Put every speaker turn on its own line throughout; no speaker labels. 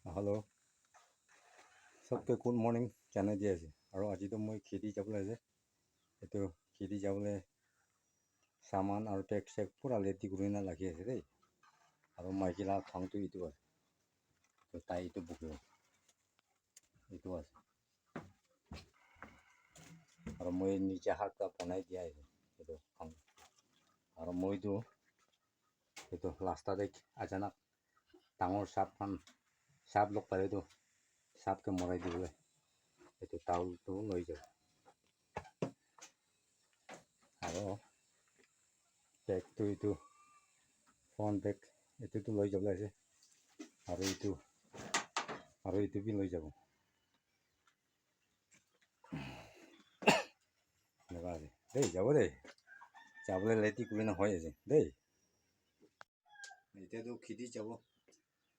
Hello, सबके good morning जानाय দিয়া আছে আৰু আজিতো মই খেতি যাবলৈ আছে এইটো খেতি যাবলৈ সামান আৰু টেক চেক পুৰা ৰেডি কৰি না লাগি আছে দেই আৰু মাইকিলা ফাংটো ইটো আছে তো তাই ইটো বুকিব ইটো আছে আৰু মই নিজে হাতটা বনাই দিয়া আছে এইটো ফাং আৰু মইতো এইটো লাষ্টাতে আচানক ডাঙৰ চাপ লগ পালেতো চাপকে মৰাই দিবলৈ এইটো টাউলটো লৈ যাব আৰু বেগটো এইটো ফ্ৰণ্ট বেগ এইটোতো লৈ যাব আছে আৰু এইটো বি লৈ যাব এনেকুৱা আছে দেই যাব দেই যাবলৈ ৰেডি কৰি নহয় আছে দেই এতিয়াতো খেতি যাব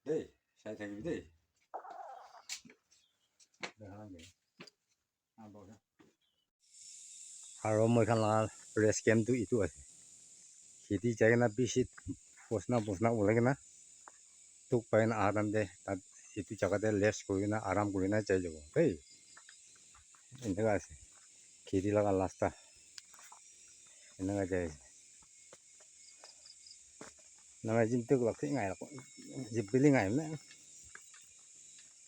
দেই চাই থাকিবি দেই আৰু মই খান ৰেষ্ট কেম্পটো ইটো আছে খেতি যায় না বেছি পচনা ওলাই কিনা তোক পাই না আৰাম দে তাত এইটো জেগাতে ৰেষ্ট কৰি কিনা আৰাম কৰি না যাই যাব দেই এনেকুৱা আছে খেতি লগা লাষ্টা এনেকুৱা যায় namanya jintuk waktu ngai lah jebeli ngai mana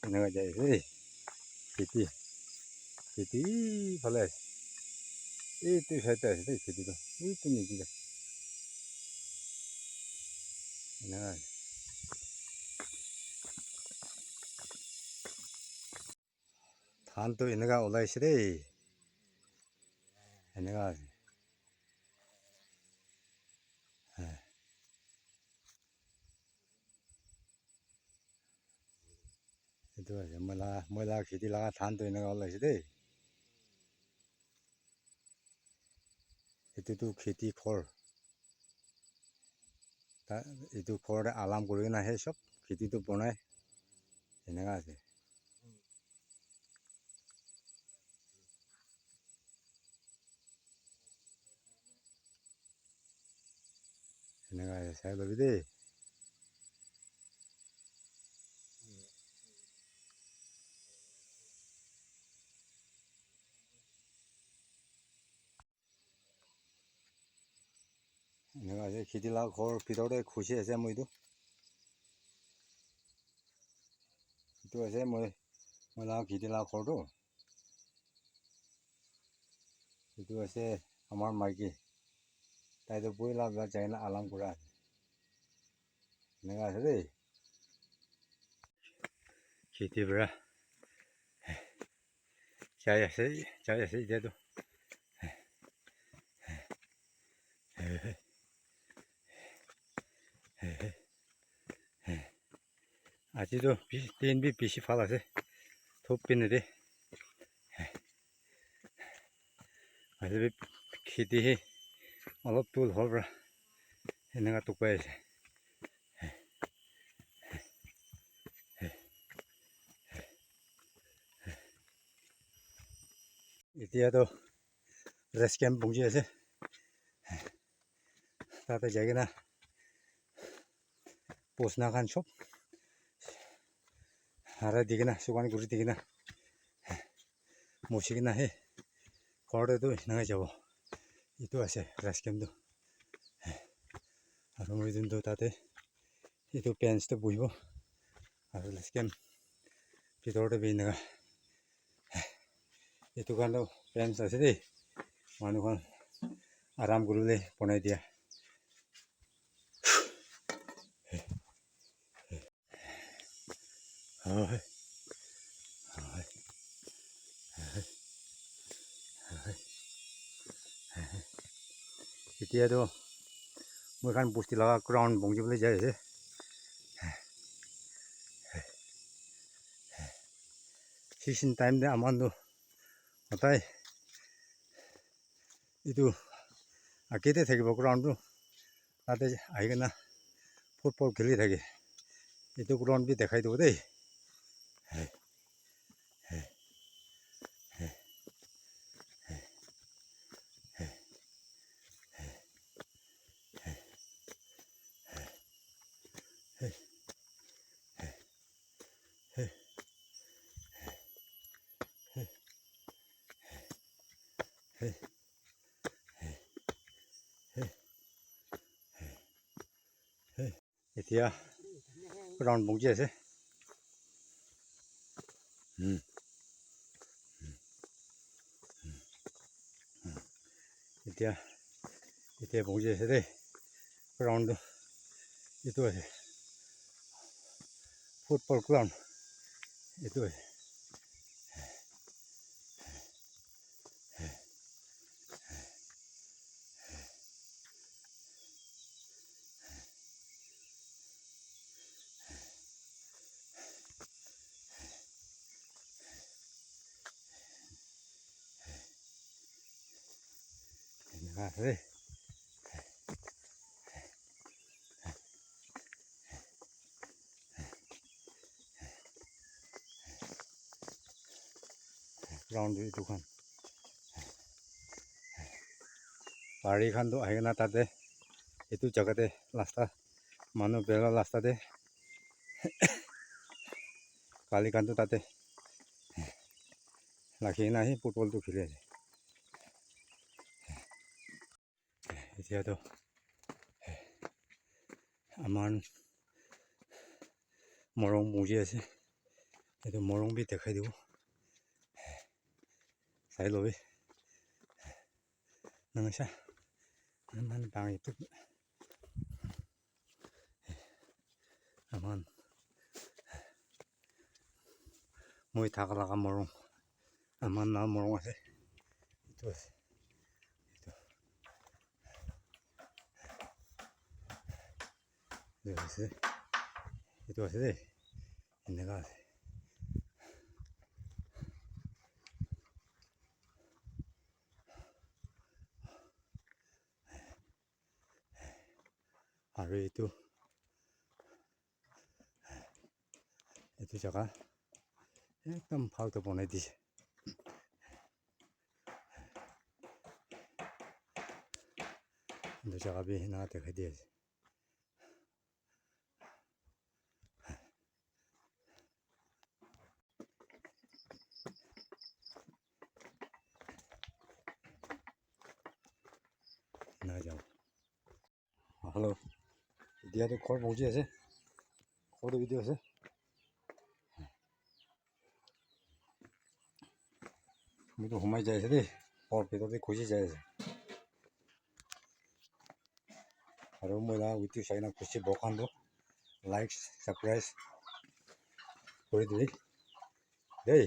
enggak jadi kiti falas itu saya itu kiti itu nih kita nah than tuh enggak oleh sih enggak itu aja malah kiti laga than tuh enggak oleh sih itu tuh kiti khor itu khor alam kuri na he sob kiti tuh bonai enggak aja enggak aja saya lebih deh enggak aja kiti laga khor pitore khusi aja mau itu aja malah kiti laga khor tuh itu aja আমার মাইকি তাই তো বই লাভ যায় না আলাম করা এনেকা আছে দেই খেতি পৰা যাই আছে এতিয়াতো আজিতো দিন বি বেছি ভাল আছে থপ পিনে দে আজি খেতি অলপ তোল হ'ল পৰা এনেকা টোপাই আছে এতিয়াতো ৰেষ্ট কেম্প পहुঁচি আছে তাতে যাই কিনা পচনা খান চব হাৰা দি কিনা চুকান কৰি দি কিনা মচি কিনা সেই ঘৰতেতো এনেকৈ যাব এইটো আছে ৰেষ্ট কেম্পটো আৰু মই যোনটো তাতে এইটো পেঞ্চটো বহিব আৰু ৰেষ্ট কেম্প ভিতৰতে বহি এনেকুৱা এইটো কাৰণেও পেঞ্চ আছে দেই মানুহখন আৰাম কৰিবলৈ বনাই দিয়া হয় এতিয়াতো মই এখন বস্তি লগা গ্ৰাউণ্ড বহিবলৈ যাই আছে সিচিন টাইম দে আমাৰতো সদায় এইটো আঁকিতে থাকিব গ্ৰাউণ্ডটো তাতে আহি কিনে ফুটবল খেলি থাকে এইটো গ্ৰাউণ্ড বি দেখাই দিব দেই এতিয়া ৰাউণ্ড বংজি আছে এতিয়া এতিয়া বংজি আছে দেই ৰাউণ্ড এইটো আছে ফুটবল গ্ৰাউণ্ড এইটো আছে এনেকুৱা আছে দেই ৰাউণ্ড এইটোখন পাহাৰীখনটো আহি কিনে তাতে এইটো জেগাতে ৰাস্তা মানুহ বেলা ৰাস্তাতে কালিকানটো তাতে ৰাখি কিনে আহি ফুটবলটো খেলি আছে এতিয়াতো আমাৰ মৰং বংজি আছে এইটো মৰং বি দেখাই দিব চাই ল'বি নমস্যা ইমান ডাঙৰটো আমাৰ মই থকা লগা মৰং আমাৰ নাম মৰং আছে এইটো আছে এইটো আছে দেই এনেকুৱা আছে আৰু এইটো জেগা একদম ভালকৈ বনাই দিছে কিন্তু জেগা বি সেনেকুৱা দেখাই দি আছে নাই যাওঁ হেল্ল' এতিয়াতো ঘৰ পहुঁচি আছে ঘৰটো ভিডিঅ' আছে মইতো সোমাই যাই আছে দেই ঘৰ ভিতৰতে খুচি যাই আছে আৰু মই ভিডিঅ' চাই কিনে খুচি বকানটো লাইক ছাবস্ক্ৰাইব কৰি দিবি দেই